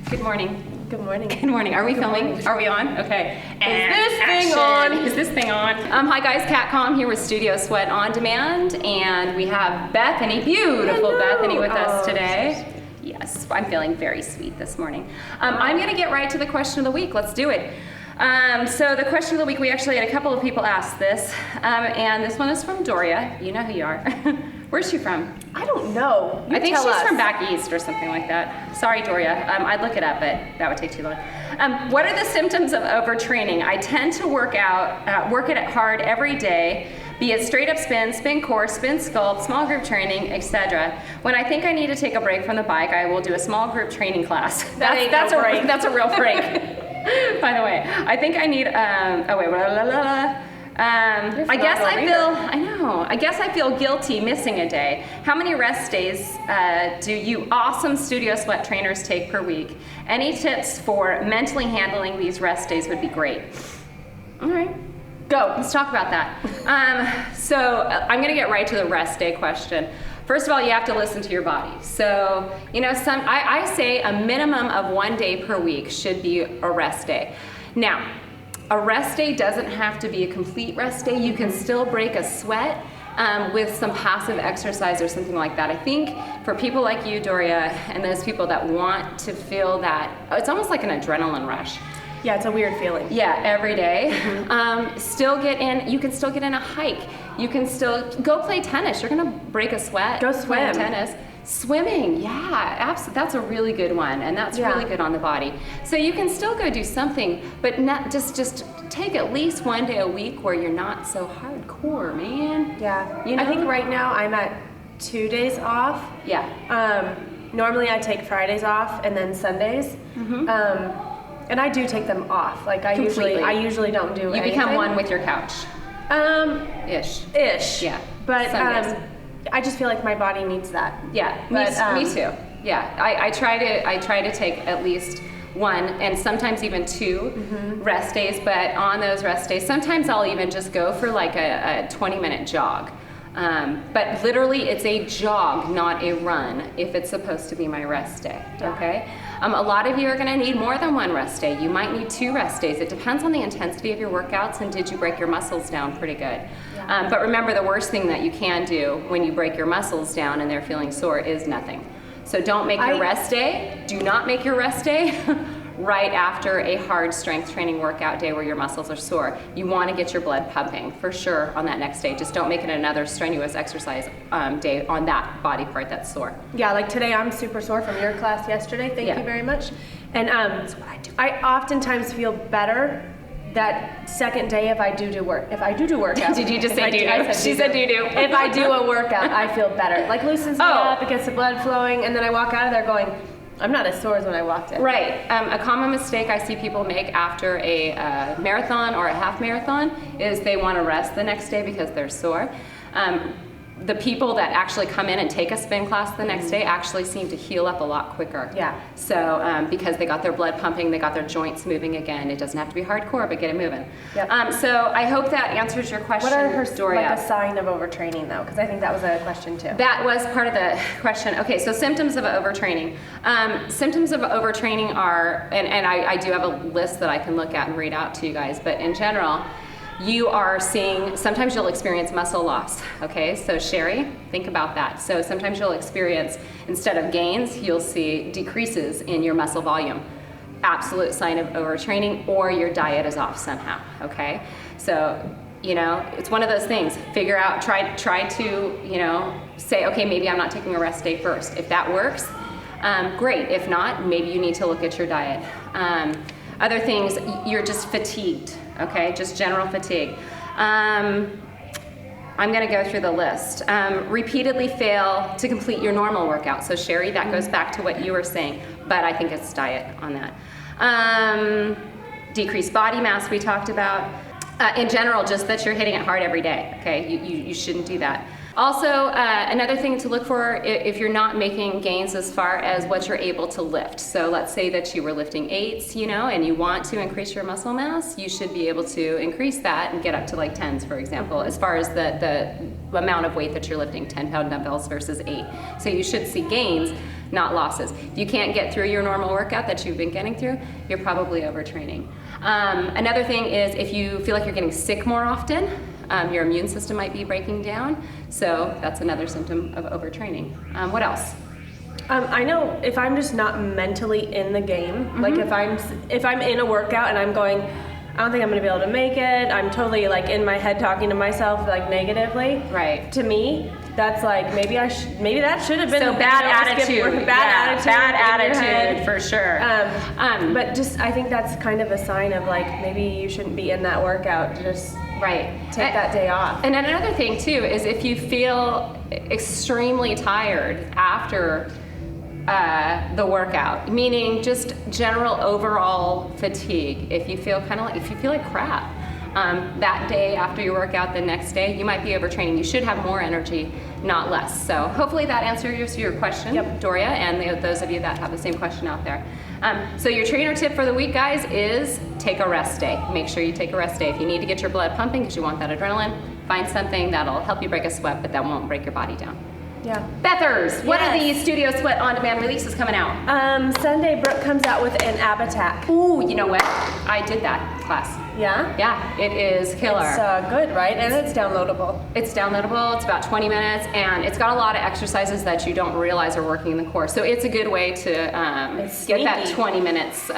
Good morning. Good morning. Good morning. Are we filming? Morning. Are we on? Okay. Is this thing on? Is this thing on? Hi guys, Cat Kom here with StudioSWEATonDemand, and we have Bethany, beautiful Hello. Bethany with us today. Yes, I'm feeling very sweet this morning. I'm gonna get right to the question of the week. Let's do it. So the question of the week, we actually had a couple of people ask this, and this one is from Doria. You know who you are. Where's she from? I don't know. I think she's from back east or something like that. Sorry, Doria. I'd look it up, but that would take too long. What are the symptoms of overtraining? I tend to work it hard every day, be it straight up spin, spin core, spin sculpt, small group training, etc. When I think I need to take a break from the bike, I will do a small group training class. That's a real break. By the way, I think I need. I guess I feel guilty missing a day. How many rest days do you awesome Studio Sweat trainers take per week? Any tips for mentally handling these rest days would be great. All right, go. Let's talk about that. So I'm gonna get right to the rest day question. First of all, you have to listen to your body. So, you know, I say a minimum of 1 day per week should be a rest day. Now, a rest day doesn't have to be a complete rest day. You can still break a sweat with some passive exercise or something like that. I think for people like you, Doria, and those people that want to feel that, it's almost like an adrenaline rush. Yeah, it's a weird feeling. Yeah, every day. You can still get in a hike. You can still go play tennis. You're gonna break a sweat. Go swim. Playing tennis. Swimming, yeah, absolutely. That's a really good one, and that's really good on the body. So you can still go do something, but not just take at least 1 day a week where you're not so hardcore, man. Yeah, you know? I think right now I'm at 2 days off. Yeah. Normally I take Fridays off and then Sundays. And I do take them off. Like I usually don't do anything. You become one with your couch. Ish. Yeah. But I just feel like my body needs that. Yeah, me too. Yeah, I try to take at least 1 and sometimes even 2 rest days. But on those rest days, sometimes I'll even just go for like a 20-minute jog. But literally, it's a jog, not a run, if it's supposed to be my rest day. Okay. A lot of you are going to need more than 1 rest day. You might need 2 rest days. It depends on the intensity of your workouts and did you break your muscles down pretty good. Yeah. But remember, the worst thing that you can do when you break your muscles down and they're feeling sore is nothing. So don't make your rest day. Do not make your rest day right after a hard strength training workout day where your muscles are sore. You want to get your blood pumping for sure on that next day. Just don't make it another strenuous exercise day on that body part that's sore. Yeah, like today I'm super sore from your class yesterday. Thank you very much. And that's what I do. I oftentimes feel better that second day if I do work. If I do workout. Did you just say do-do? She said do-do. If I do a workout, I feel better. Like loosens me up, it gets the blood flowing, and then I walk out of there going, I'm not as sore as when I walked in. Right. A common mistake I see people make after a marathon or a half marathon is they want to rest the next day because they're sore. The people that actually come in and take a spin class the next day actually seem to heal up a lot quicker. Yeah. So because they got their blood pumping, they got their joints moving again. It doesn't have to be hardcore, but get it moving. Yep. So I hope that answers your question, What are Doria. like a sign of overtraining though? Because I think that was a question too. That was part of the question. Okay, so symptoms of overtraining. Symptoms of overtraining are, and I do have a list that I can look at and read out to you guys, but in general, you are seeing, sometimes you'll experience muscle loss, okay? So Sherry, think about that. So sometimes you'll experience, instead of gains, you'll see decreases in your muscle volume. Absolute sign of overtraining, or your diet is off somehow, okay? So, you know, it's one of those things. Figure out, try to, you know, say, okay, maybe I'm not taking a rest day first. If that works, great. If not, maybe you need to look at your diet. Other things, you're just fatigued, okay? Just general fatigue. I'm gonna go through the list. Repeatedly fail to complete your normal workout. So Sherry, that goes back to what you were saying, but I think it's diet on that. Decreased body mass we talked about. In general, just that you're hitting it hard every day, okay? You shouldn't do that. Also, another thing to look for if you're not making gains as far as what you're able to lift. So let's say that you were lifting 8s, you know, and you want to increase your muscle mass, you should be able to increase that and get up to like 10s, for example, as far as the amount of weight that you're lifting, 10-pound dumbbells versus 8. So you should see gains. not losses. If you can't get through your normal workout that you've been getting through, you're probably overtraining. Another thing is if you feel like you're getting sick more often, your immune system might be breaking down. So that's another symptom of overtraining. What else? I know if I'm just not mentally in the game, like if I'm in a workout and I'm going, I don't think I'm gonna be able to make it, I'm totally like in my head talking to myself like negatively. Right. To me, that's like maybe that should have been So bad attitude. Bad attitude for sure. But just I think that's kind of a sign of like maybe you shouldn't be in that workout. Just take that day off. And another thing too is if you feel extremely tired after the workout, meaning just general overall fatigue. If you feel like crap that day after your workout, the next day you might be overtraining. You should have more energy, not less. So hopefully that answers your question, Doria, and those of you that have the same question out there. So your trainer tip for the week, guys, is take a rest day. Make sure you take a rest day. If you need to get your blood pumping because you want that adrenaline, find something that'll help you break a sweat, but that won't break your body down. Yeah. Bethers, what are the Studio Sweat On Demand releases coming out? Sunday, Brooke comes out with an ab attack. Ooh, you know what? I did that class. Yeah? Yeah, it is killer. It's good, right? And it's downloadable. It's downloadable. It's about 20 minutes, and it's got a lot of exercises that you don't realize are working in the core. So it's a good way to get that 20 minutes in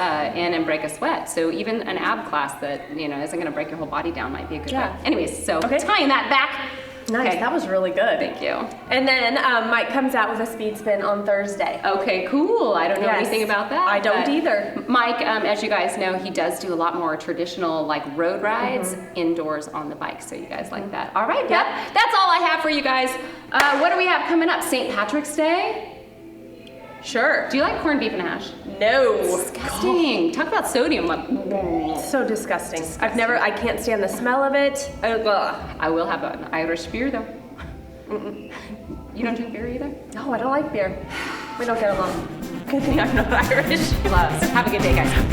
and break a sweat. So even an ab class that isn't going to break your whole body down might be a good way. Anyways, so tying that back. Nice, that was really good. Thank you. And then Mike comes out with a speed spin on Thursday. Okay, cool. I don't know anything about that. I don't either. Mike, as you guys know, he does do a lot more traditional like road rides indoors on the bike. So you guys like that. All right, that's all I have for you guys. What do we have coming up? St. Patrick's Day? Sure. Do you like corned beef and hash? No. Disgusting. Talk about sodium. So disgusting. I can't stand the smell of it. I will have an Irish beer though. You don't drink beer either? No, I don't like beer. We don't get along. Good thing I'm not Irish. Have a good day, guys.